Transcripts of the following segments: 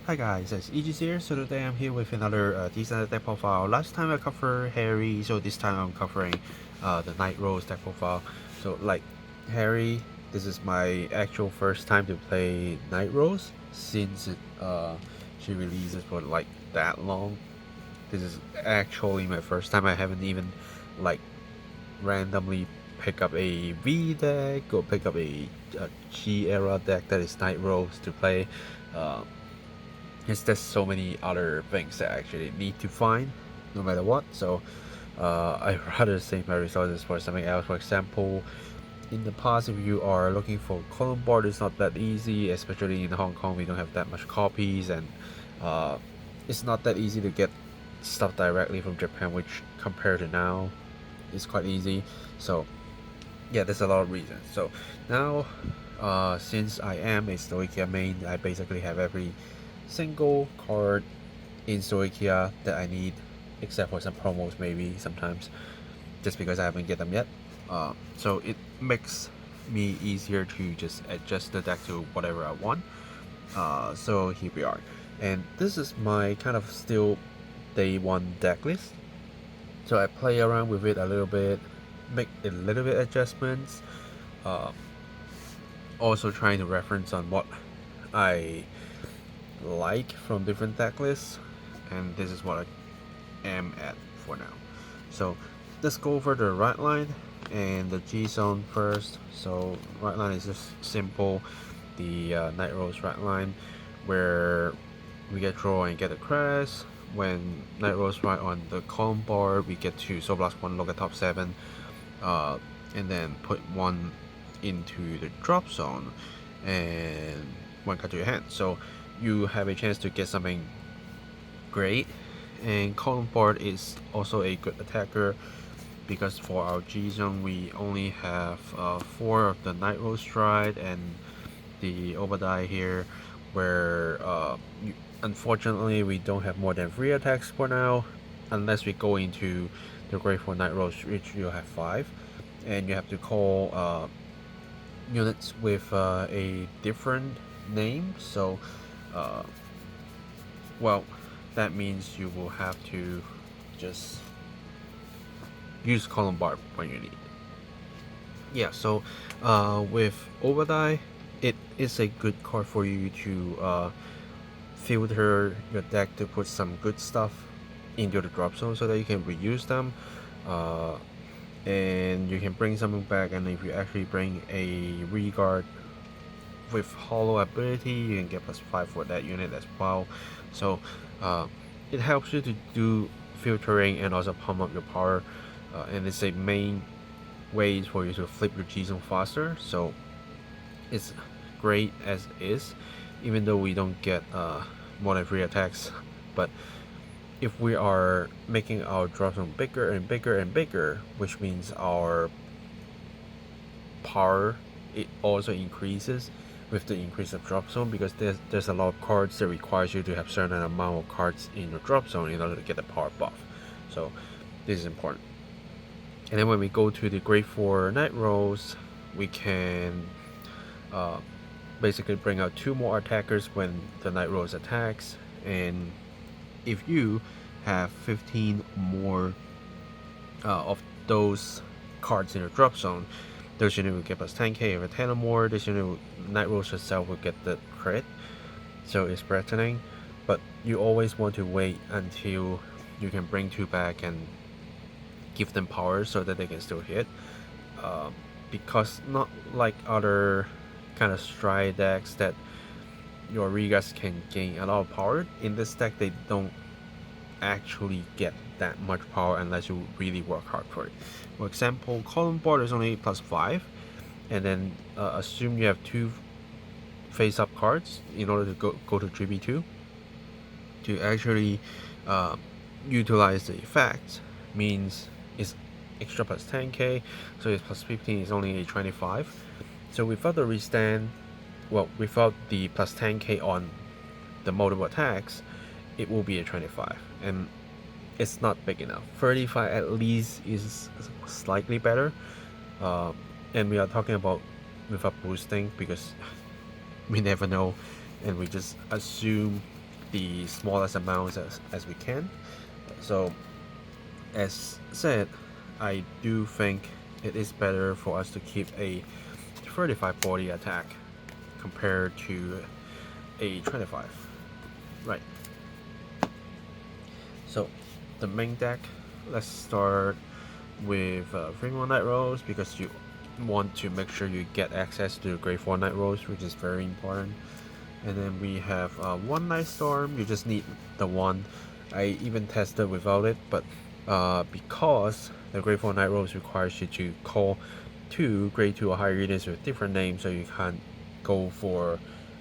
Hi guys, it's Aegis here. So today I'm here with another decent deck profile. Last time I covered Harry, so this time I'm covering the Nightrose deck profile. So like Harry, this is my actual first time to play Nightrose since she releases for like that long. This is actually my first time. I haven't even like randomly pick up a V deck or pick up a G era deck that is Nightrose to play. Uh, there's so many other things that I actually need to find no matter what, so I'd rather save my resources for something else. For example, in the past, if you are looking for column board, it's not that easy, especially in Hong Kong. We don't have that much copies, and uh, it's not that easy to get stuff directly from Japan, which compared to now is quite easy. So yeah, there's a lot of reasons. So now, since I am a Stoichia main, I basically have every single card in Stoichia that I need, except for some promos maybe sometimes, just because I haven't get them yet. So it makes me easier to just adjust the deck to whatever I want. So here we are, and this is my kind of still day one deck list. So I play around with it a little bit, make a little bit adjustments. Uh, Also trying to reference on what I like from different deck lists, and this is what I am at for now. So let's go over the right line and the G zone first. So right line is just simple, the Nightrose right line, where we get draw and get a crash. When Nightrose right on the column board, we get to Soul Blast 1, look at top 7, and then put 1 into the drop zone, and 1 cut to your hand. So you have a chance to get something great. And column board is also a good attacker, because for our G zone we only have 4 of the Nightrose Stride and the Obadiah here, where unfortunately we don't have more than 3 attacks for now, unless we go into the Grateful Nightrose, which you have 5, and you have to call units with a different name. So well, that means you will have to just use column bar when you need. Yeah, so with Obadiah, it is a good card for you to filter your deck to put some good stuff into the drop zone so that you can reuse them, and you can bring something back. And if you actually bring a Regard with hollow ability, you can get +5 for that unit as well. So it helps you to do filtering and also pump up your power, and it's a main ways for you to flip your G zone faster. So it's great as is, even though we don't get more than 3 attacks. But if we are making our drop zone bigger and bigger and bigger, which means our power, it also increases with the increase of drop zone, because there's a lot of cards that requires you to have certain amount of cards in your drop zone in order to get the power buff. So this is important. And then when we go to the grade 4 Nightrose, we can basically bring out 2 more attackers when the Nightrose attacks. And if you have 15 more of those cards in your drop zone, those units will get +10k. If 10 or more, this unit, Nightrose itself, will get the crit. So it's threatening, but you always want to wait until you can bring 2 back and give them power so that they can still hit, because not like other kind of stride decks that your Regas can gain a lot of power. In this deck, they don't actually get that much power unless you really work hard for it. For example, column board is only +5, and then assume you have 2 face-up cards in order to go to 3v2 to actually utilize the effect. Means it's extra +10k, so it's +15 is only a 25. So without the restand, well, without the +10k on the multiple attacks, it will be a 25, and it's not big enough. 35 at least is slightly better, and we are talking about without boosting, because we never know, and we just assume the smallest amounts as we can. So as said, I do think it is better for us to keep a 35-40 attack compared to a 25. Right. So the main deck, let's start with Fremont Nightrose, because you want to make sure you get access to Grade 4 Nightrose, which is very important. And then we have one Night Storm. You just need the one. I even tested without it, but because the Grade 4 Nightrose requires you to call 2 Grade 2 or higher units with different names, so you can't go for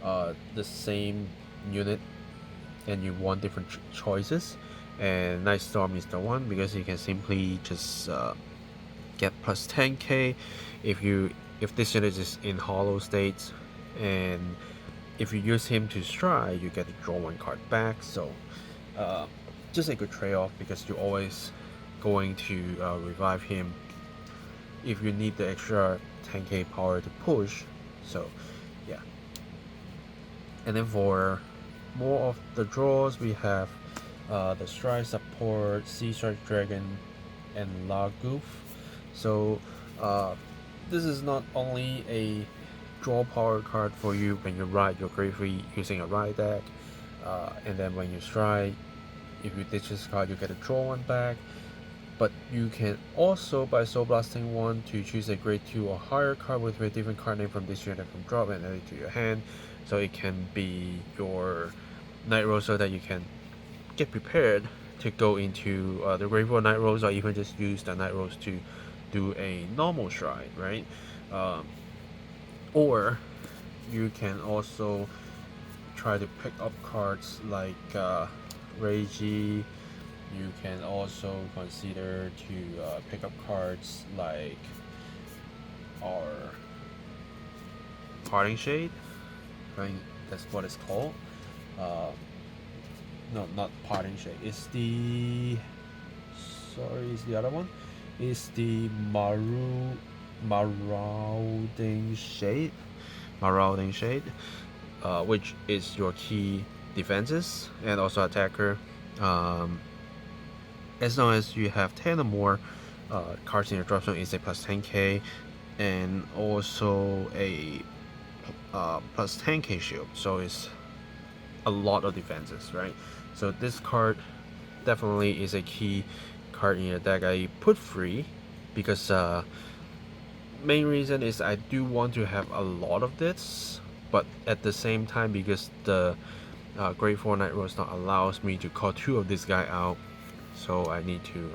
the same unit and you want different choices. And Night Storm is the one, because you can simply just get plus 10k if this unit is in hollow states, and if you use him to strike, you get to draw 1 card back. So just a good trade-off, because you're always going to revive him if you need the extra 10k power to push. So yeah. And then for more of the draws, we have the Strike support, Sea Strike Dragon, and Lagoof. So this is not only a draw power card for you when you ride your Grade 3 using a ride deck, and then when you strike, if you ditch this card, you get to draw 1 back. But you can also, by Soul Blasting 1, to choose a Grade 2 or higher card with a different card name from this unit from drop and add it to your hand. So it can be your Nightrose, so that you can get prepared to go into the Grade 4 Nightrose, or even just use the Nightrose to do a normal stride, right? Or you can also try to pick up cards like Reiji. You can also consider to pick up cards like our Parting Shade. I think that's what it's called. No, not Parting Shade. It's the other one. It's the Marauding Shade. Which is your key defenses and also attacker. As long as you have 10 or more cards in your drop zone, it's a plus 10k, and also a plus 10k shield, so it's a lot of defenses, right? So this card definitely is a key card in your deck. I put free because main reason is I do want to have a lot of this, but at the same time, because the Grade 4 Nightrose not allows me to call 2 of this guy out, so I need to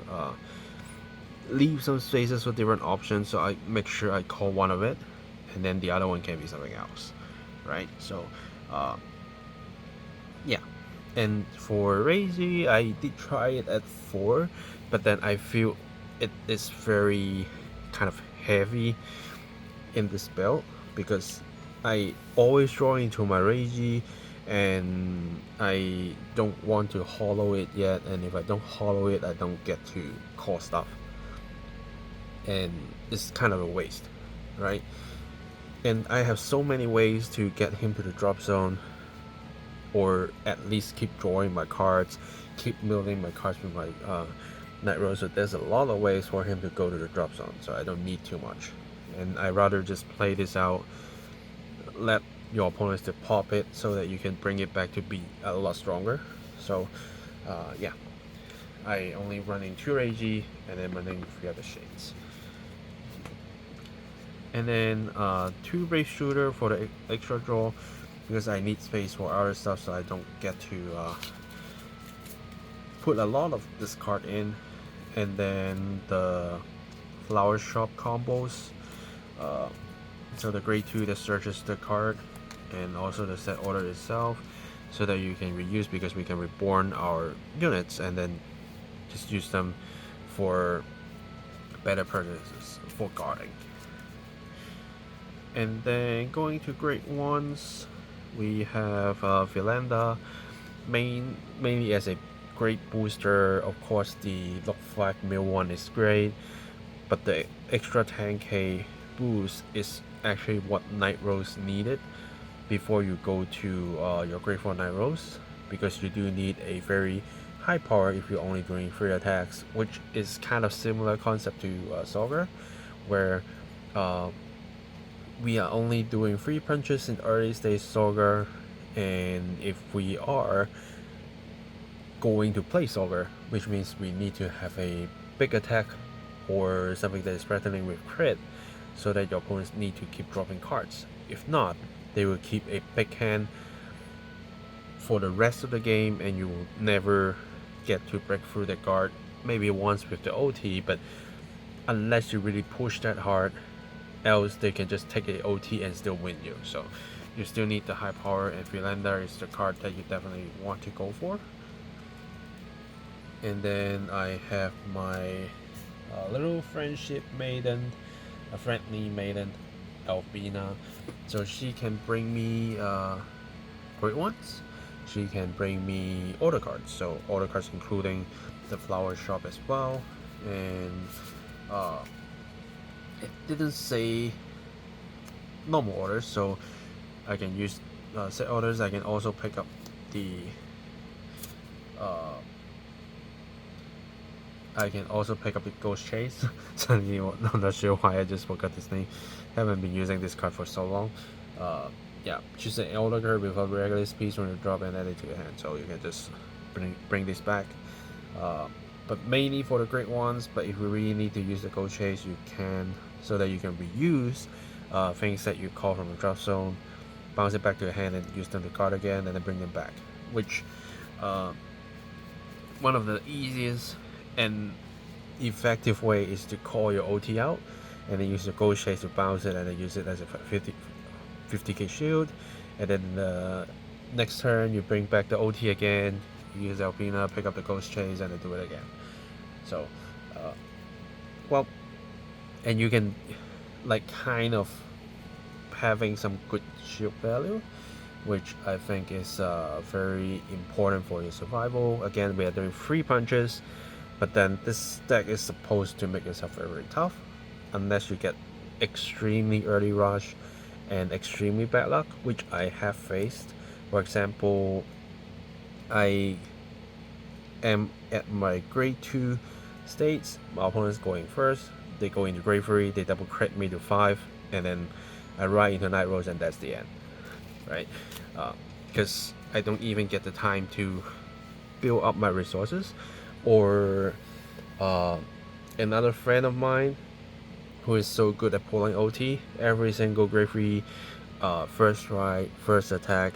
leave some spaces for different options, so I make sure I call 1 of it, and then the other one can be something else, right? So yeah. And for Reiji, I did try it at 4, but then I feel it is very kind of heavy in this build, because I always draw into my Reiji, and I don't want to hollow it yet, and if I don't hollow it, I don't get to call stuff, and it's kind of a waste, right? And I have so many ways to get him to the drop zone, or at least keep drawing my cards, keep milling my cards with my Nightrose. So there's a lot of ways for him to go to the drop zone, so I don't need too much, and I rather just play this out, let your opponents to pop it, so that you can bring it back to be a lot stronger. So yeah, I only running 2 Reiji, and then running 3 other shades, and then 2 Brave Shooter for the extra draw, because I need space for other stuff, so I don't get to put a lot of this card in. And then the Flower Shop combos, so the Grade 2 that searches the card, and also the set order itself, so that you can reuse, because we can reborn our units and then just use them for better purposes, for guarding. And then going to Grade 1s, we have Vilanda, mainly as a great booster. Of course, the Lock 5 mil one is great, but the extra 10k boost is actually what Nightrose needed before you go to your Grade 4 Nightrose. because you do need a very high power if you're only doing 3 attacks, which is kind of similar concept to Saga, where we are only doing 3 punches in early stage Saga, and if we are going to play Saga, which means we need to have a big attack or something that is threatening with crit, so that your opponents need to keep dropping cards. If not, they will keep a big hand for the rest of the game, and you will never get to break through the guard, maybe once with the OT, but unless you really push that hard, else they can just take a OT and still win you. So you still need the high power, and Philander is the card that you definitely want to go for. And then I have my little friendship maiden, a friendly maiden, Albina. So she can bring me great ones. She can bring me order cards. So order cards including the flower shop as well. And it didn't say normal orders, so I can use set orders. I can also pick up the Ghost Chase. Suddenly, I'm not sure why I just forgot this name. Haven't been using this card for so long. Yeah, choose an elder card with a regular speed when you drop and add it to your hand, so you can just bring this back. But mainly for the great ones. But if you really need to use the Ghost Chase, you can, so that you can reuse things that you call from the drop zone, bounce it back to your hand and use them to card again, and then bring them back. Which one of the easiest and effective way is to call your OT out, and then use the Ghost Chase to bounce it, and then use it as a 50k shield, and then the next turn you bring back the OT again, you use Albina, pick up the Ghost Chase, and then do it again. So well, and you can like kind of having some good shield value, which I think is very important for your survival. Again, we are doing 3 punches, but then this deck is supposed to make yourself very, very tough, unless you get extremely early rush and extremely bad luck, which I have faced. For example, I am at my grade 2 states, my opponent's going first, they go into grade 3, they double crit me to 5, and then I ride into Nightrose, and that's the end, right? Because I don't even get the time to build up my resources. Or another friend of mine who is so good at pulling OT, every single grade 3 first ride, first attack,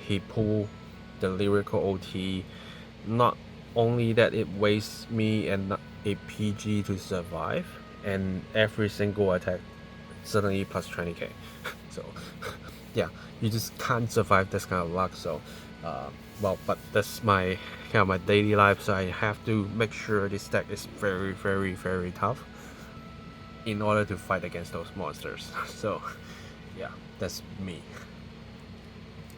he pull the lyrical OT. Not only that, it wastes me and a PG to survive, and every single attack suddenly plus 20k. So yeah, you just can't survive this kind of luck. So well, but that's my kind of my daily life, so I have to make sure this deck is very, very, very tough in order to fight against those monsters. So yeah, that's me.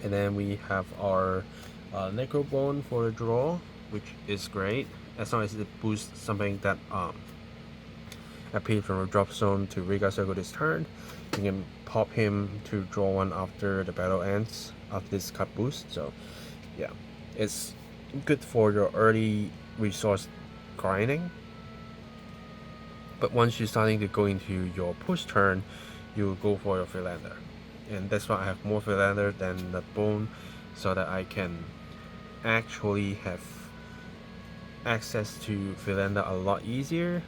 And then we have our Negrobone for the draw, which is great as long as it boosts something that appeared from a drop zone to Riga Circle this turn. You can pop him to draw 1 after the battle ends after this card boost. So yeah, it's good for your early resource grinding, but once you're starting to go into your push turn, you go for your Philander, and that's why I have more Philander than the Bone, so that I can actually have access to Philander a lot easier.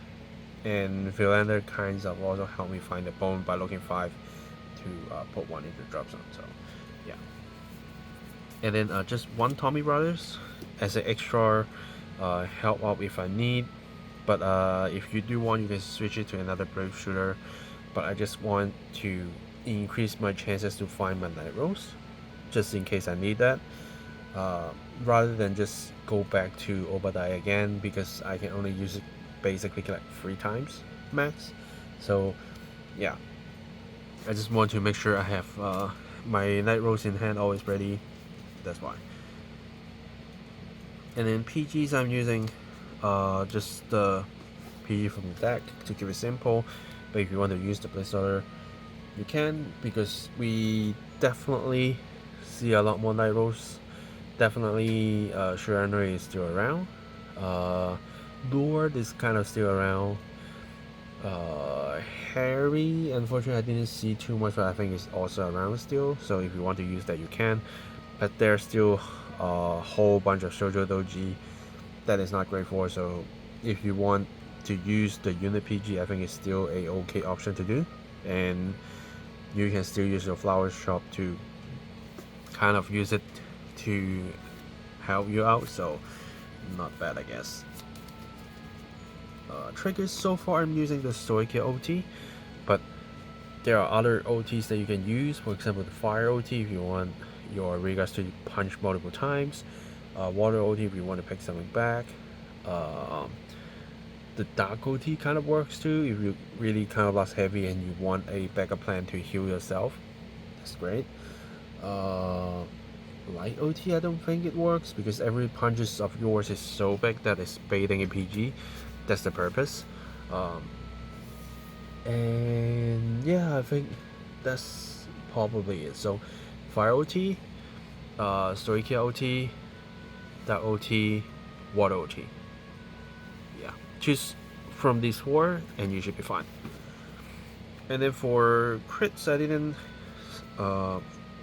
And Philander kinds of also help me find the Bone by looking 5 to put 1 into the drop zone. So yeah, and then just 1 Tommy Brothers as an extra help out if I need. But if you do want, you can switch it to another brave shooter. But I just want to increase my chances to find my Nightrose, just in case I need that, rather than just go back to Obadiah again, because I can only use it basically like 3 times max. So yeah, I just want to make sure I have my Nightrose in hand always ready. That's why. And then PGs, I'm using just the PG from the deck to keep it simple. But if you want to use the placeholder, you can, because we definitely see a lot more Nightrose definitely Surrender is still around. Lord is kind of still around. Harry, unfortunately, I didn't see too much, but I think it's also around still. So if you want to use that, you can. But there's still a whole bunch of Shoujo Doji that is not great for. So if you want to use the unit PG, I think it's still a okay option to do. And you can still use your flower shop to kind of use it to help you out. So not bad, I guess. Triggers, so far I'm using the Stoic OT, but there are other OTs that you can use. For example, the Fire OT if you want your Regas to punch multiple times, Water OT if you want to pick something back. The Dark OT kind of works too if you really kind of lost heavy and you want a backup plan to heal yourself. That's great. Light OT, I don't think it works because every punches of yours is so big that it's baiting a PG. That's the purpose. And yeah, I think that's probably it. So Fire OT, Stoic OT, Dark OT, Water OT. Yeah, choose from these four and you should be fine. And then for crits, I didn't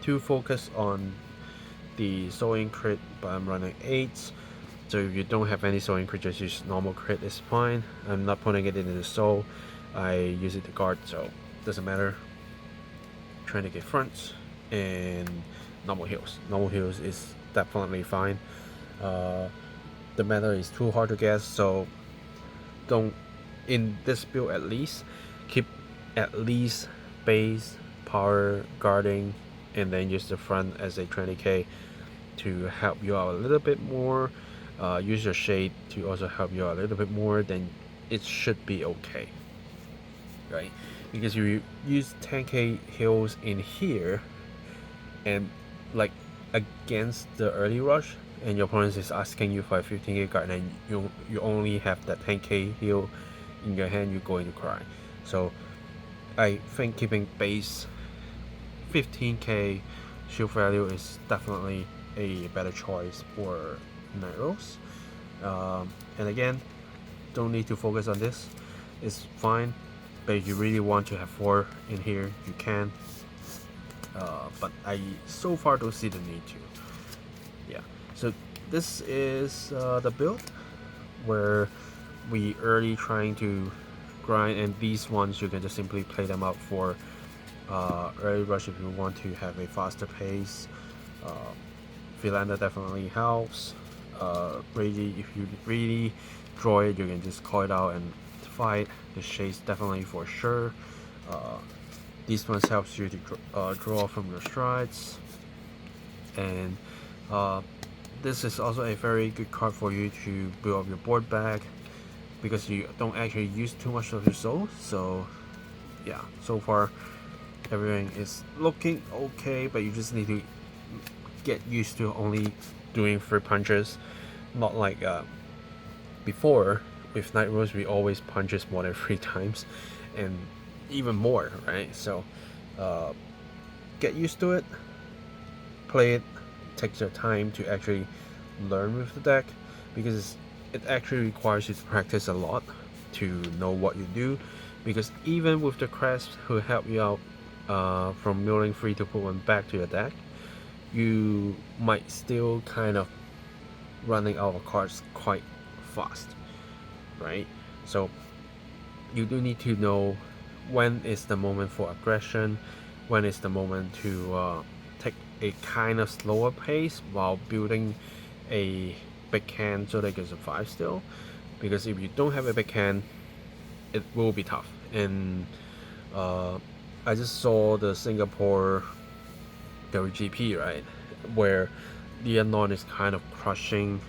too focus on the sewing crit, but I'm running 8. So if you don't have any sewing crit, just use normal crit, is fine. I'm not putting it into the sew. I use it to guard, so doesn't matter. Trying to get fronts and normal heals. Normal heals is definitely fine. The meta is too hard to guess, so don't, in this build at least, keep at least base, power, guarding, and then use the front as a 20k to help you out a little bit more. Use your shade to also help you out a little bit more, then it should be okay, right? Because if you use 10k heals in here and like against the early rush and your opponent is asking you for a 15k guard and you only have that 10k heal in your hand, you're going to cry. So I think keeping base 15k shield value is definitely a better choice for Nightrose. And again, don't need to focus on this, it's fine, but if you really want to have 4 in here, you can, but I so far don't see the need to. Yeah, so this is the build where we early trying to grind, and these ones you can just simply play them out for early rush if you want to have a faster pace. Philander definitely helps. Really, if you really draw it, you can just call it out and fight. The shades definitely for sure. These ones helps you to draw from your strides, and this is also a very good card for you to build up your board back because you don't actually use too much of your soul. So yeah, so far everything is looking okay, but you just need to get used to only doing 3 punches, not like before with Nightrose we always punches more than 3 times and even more, right? So get used to it, play it, take your time to actually learn with the deck because it actually requires you to practice a lot to know what you do, because even with the crest who help you out from milling 3 to put 1 back to your deck, you might still kind of running out of cards quite fast, right? So you do need to know when is the moment for aggression, when is the moment to take a kind of slower pace while building a big hand so they can survive still, because if you don't have a big hand it will be tough. And I just saw the Singapore WGP, right, where the unknown is kind of crushing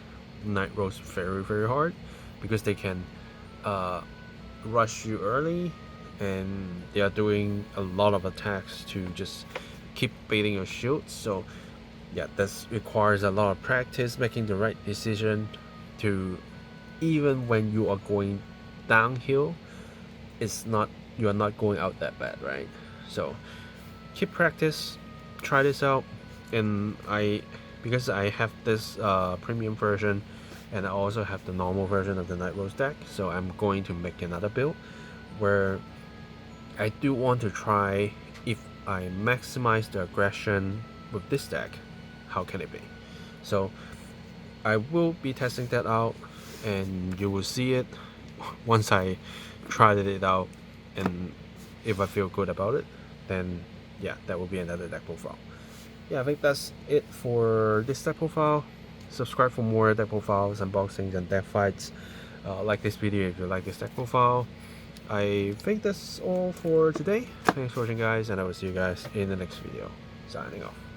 Nightrose very very hard because they can rush you early and they are doing a lot of attacks to just keep baiting your shield. So yeah, this requires a lot of practice making the right decision to, even when you are going downhill, it's not, you are not going out that bad, right? So keep practice, try this out. And because I have this premium version and I also have the normal version of the Nightrose deck, so I'm going to make another build where I do want to try if I maximize the aggression with this deck, how can it be? So I will be testing that out, and you will see it once I tried it out, and if I feel good about it, then yeah, that will be another deck profile. Yeah, I think that's it for this deck profile. Subscribe for more deck profiles, unboxings, and deck fights. Like this video if you like this deck profile. I think that's all for today. Thanks for watching, guys, and I will see you guys in the next video. Signing off.